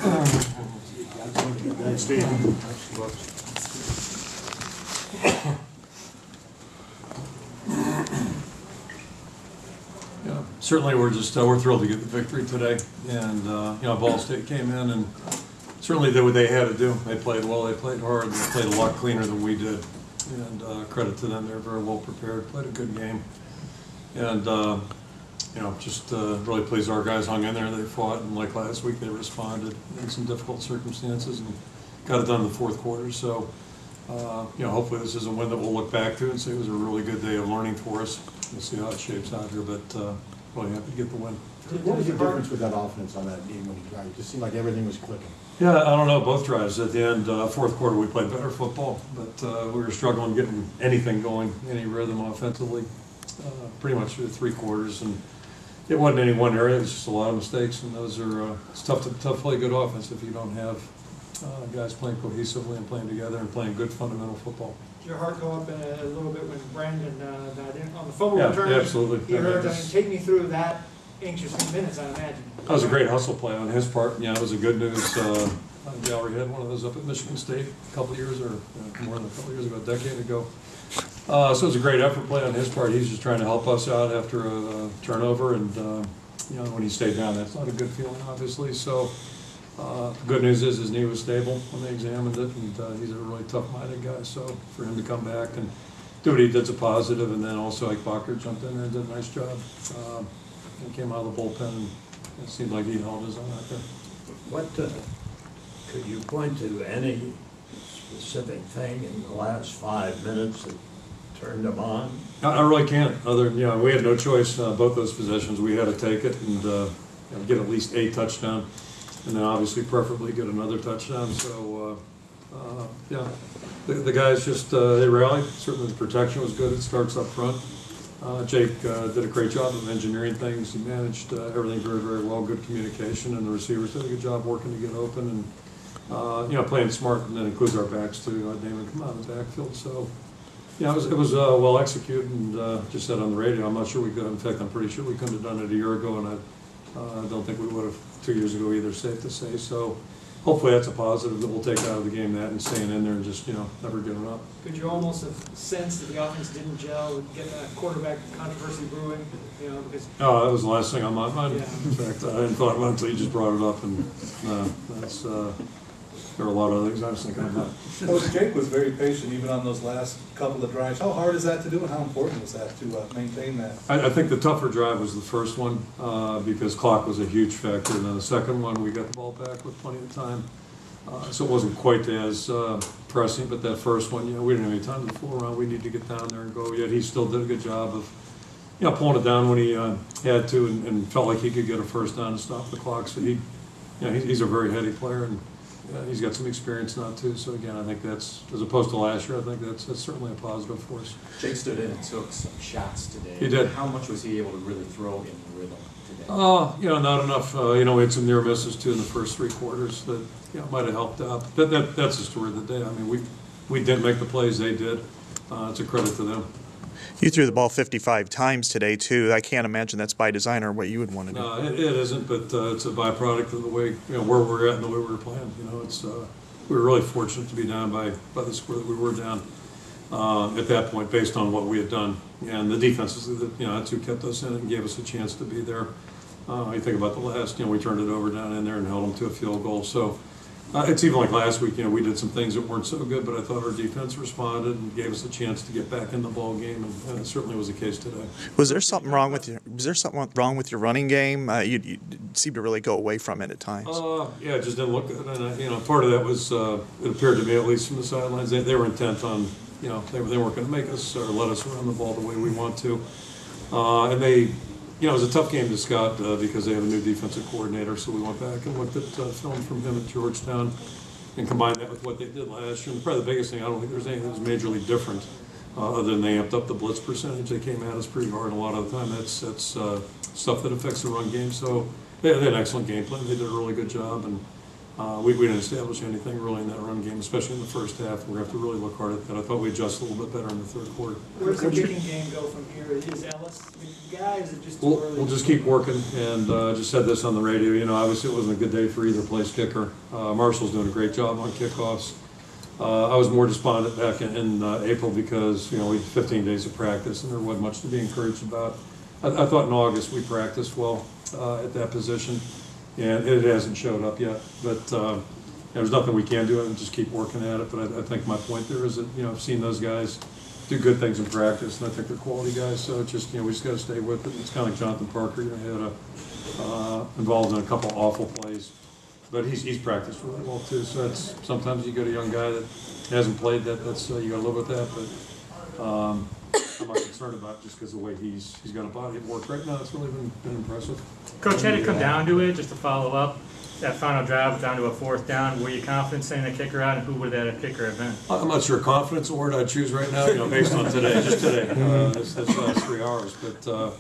Thanks, Steve. Yeah, certainly we're thrilled to get the victory today, and Ball State came in and certainly did what they had to do. They played well, they played hard, they played a lot cleaner than we did, and credit to them, they're very well prepared, played a good game, and really pleased our guys hung in there. They fought, and like last week, they responded in some difficult circumstances and got it done in the fourth quarter. So, hopefully this is a win that we'll look back to and say it was a really good day of learning for us. We'll see how it shapes out here, but really happy to get the win. What was the difference with that offense on that game when you drive? It just seemed like everything was clicking. Yeah, I don't know, both drives. At the end, fourth quarter, we played better football, but we were struggling getting anything going, any rhythm offensively, pretty much through 3 quarters. And it wasn't any one area, it was just a lot of mistakes, and those are, it's tough to play good offense if you don't have guys playing cohesively and playing together and playing good fundamental football. Did your heart go up a little bit when Brandon got in on the fumble return? Yeah, absolutely. He heard, take me through that anxious few minutes, I imagine. That was a great hustle play on his part. Yeah, it was a good news. Gallery had one of those up at Michigan State a couple of years, or more than a couple of years ago, a decade ago. So it was a great effort play on his part. He's just trying to help us out after a turnover, and when he stayed down, that's not a good feeling, obviously. So the good news is his knee was stable when they examined it, and he's a really tough-minded guy. So for him to come back and do what he did's a positive, and then also Ike Bacher jumped in there and did a nice job. He came out of the bullpen, and it seemed like he held his own out there. What could you point to any specific thing in the last 5 minutes that turned them on? I really can't. Other than, we had no choice. Both those possessions, we had to take it and get at least a touchdown, and then obviously preferably get another touchdown. So the guys just they rallied. Certainly the protection was good. It starts up front. Jake did a great job of engineering things. He managed everything very, very well. Good communication, and the receivers did a good job working to get open and playing smart. And that includes our backs too. Damon come out of the backfield. So it was well executed. And just said on the radio, I'm not sure we could. In fact, I'm pretty sure we couldn't have done it a year ago, and I don't think we would have 2 years ago either. Safe to say. So hopefully that's a positive that we'll take out of the game, that and staying in there and just never giving up. Could you almost have sensed that the offense didn't gel, get that quarterback controversy brewing? Because that was the last thing on my mind. Yeah. In fact, I hadn't thought about it until you just brought it up, and there were a lot of other things I was thinking about. Coach Jake was very patient even on those last couple of drives. How hard is that to do, and how important was that to maintain that? I think the tougher drive was the first one because clock was a huge factor, and then the second one we got the ball back with plenty of time. So it wasn't quite as pressing, but that first one, we didn't have any time to fool around. We need to get down there and go. Yet he still did a good job of pulling it down when he had to, and felt like he could get a first down and stop the clock. So he's a very heady player, and he's got some experience now too. So again, I think that's, as opposed to last year, I think that's certainly a positive for us. Jake stood in and took some shots today. He did. How much was he able to really throw in rhythm today? Not enough. We had some near misses too in the first 3 quarters that might have helped out. But that's the story of the day. I mean, we didn't make the plays, they did. It's a credit to them. You threw the ball 55 times today, too. I can't imagine that's by design or what you would want to do. No, it isn't, but it's a byproduct of the way, where we're at and the way we were playing. We were really fortunate to be down by the score that we were down at that point based on what we had done. And the defenses, that's who kept us in it and gave us a chance to be there. You think about the last, we turned it over down in there and held them to a field goal. So it's even like last week, we did some things that weren't so good, but I thought our defense responded and gave us a chance to get back in the ball game, and it certainly was the case today. Was there something wrong with your running game? You seemed to really go away from it at times. It just didn't look good, and part of that was it appeared to me, at least from the sidelines, they were intent on they weren't going to make us or let us run the ball the way we want to, and they. It was a tough game to scout because they have a new defensive coordinator, so we went back and looked at film from him at Georgetown and combined that with what they did last year. And probably the biggest thing, I don't think there's anything that was majorly different other than they amped up the blitz percentage. They came at us pretty hard, and a lot of the time that's stuff that affects the run game. So they had an excellent game plan. They did a really good job, and We didn't establish anything really in that run game, especially in the first half. We're going to have to really look hard at that. I thought we adjusted a little bit better in the third quarter. Where's the kicking game go from here? Is Ellis the guy? Is it just too early? We'll just keep working, and I just said this on the radio. You know, obviously it wasn't a good day for either place kicker. Marshall's doing a great job on kickoffs. I was more despondent back in April because, you know, we had 15 days of practice and there wasn't much to be encouraged about. I thought in August we practiced well at that position, and it hasn't showed up yet. But there's nothing we can do and just keep working at it. But I think my point there is that, you know, I've seen those guys do good things in practice, and I think they're quality guys. So it's just, you know, we just got to stay with it. It's kind of like Jonathan Parker, you know, he had involved in a couple awful plays. But he's practiced really well too. So that's sometimes you get a young guy that hasn't played that's you got to live with that. But I'm not concerned about it just because of the way he's got a body of work right now. It's really been impressive. Coach, had it come down to it, just to follow up, that final drive down to a fourth down, were you confident sending the kicker out, and who would that kicker have been? I'm not sure confidence is a word I'd choose right now. You know, based on today, just today. That's the last 3 hours, but.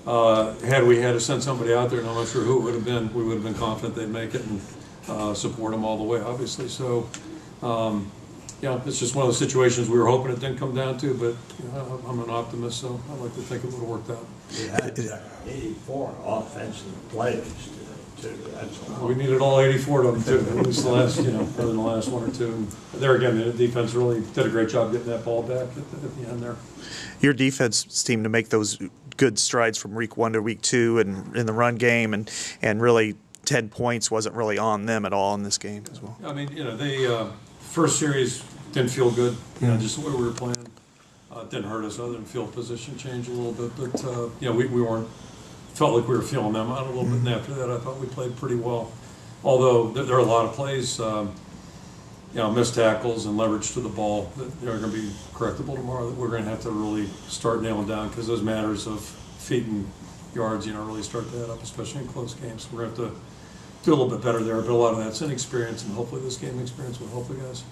Had we had to send somebody out there, and I'm not sure who it would have been, we would have been confident they'd make it and support them all the way, obviously. So, yeah, it's just one of those situations we were hoping it didn't come down to, but you know, I'm an optimist, so I like to think it would have worked out. We had 84 offensive plays today, too. That's a lot. We needed all 84 of them, too, at least the last, you know, other than the last one or two. And there again, the defense really did a great job getting that ball back at the end there. Your defense seemed to make those good strides from week 1 to week 2 and in the run game, and really 10 points wasn't really on them at all in this game as well. I mean, you know, they first series didn't feel good, you know, just the way we were playing. It didn't hurt us other than field position change a little bit, but you know, we weren't, felt like we were feeling them out a little bit, and after that I thought we played pretty well. Although there are a lot of plays, you know, missed tackles and leverage to the ball that are going to be correctable tomorrow that we're going to have to really start nailing down, because those matters of feet and yards, you know, really start to add up, especially in close games. So we're going to have to do a little bit better there, but a lot of that's inexperience, and hopefully this game experience will help the guys.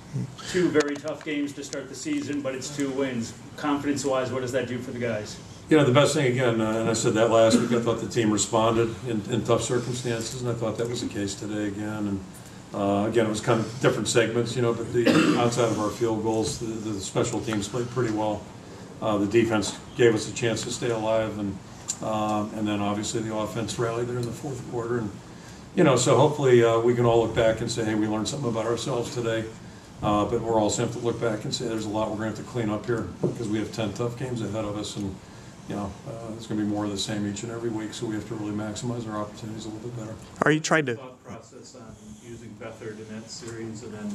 2 very tough games to start the season, but it's 2 wins. Confidence-wise, what does that do for the guys? You know, the best thing, again, and I said that last week, I thought the team responded in tough circumstances, and I thought that was the case today again. And again, it was kind of different segments, you know, but the outside of our field goals, the special teams played pretty well. The defense gave us a chance to stay alive, and then obviously the offense rallied there in the fourth quarter. And you know, so hopefully we can all look back and say, hey, we learned something about ourselves today. But we're also have to look back and say there's a lot we're going to have to clean up here, because we have 10 tough games ahead of us, and you know, it's going to be more of the same each and every week. So we have to really maximize our opportunities a little bit better. Are you trying to? Thought process on using Beathard in that series, and then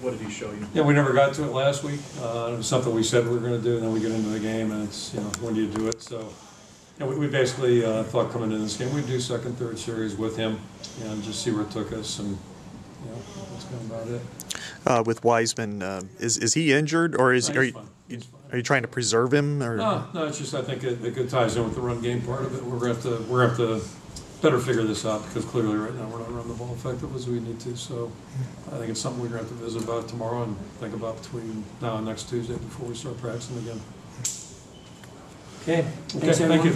what did he show you? Yeah, we never got to it last week. It was something we said we were going to do, and then we get into the game, and it's, you know, when do you do it? So, you know, we basically thought coming into this game we'd do second, third series with him and just see where it took us, and you know, that's kind of about it. With Wiseman, is he injured, or are you trying to preserve him? Or? No, it's just I think it ties in with the run game part of it. We're going to have to better figure this out, because clearly right now we're not running the ball effectively as we need to. So I think it's something we're going to have to visit about tomorrow and think about between now and next Tuesday before we start practicing again. Okay, Thank you.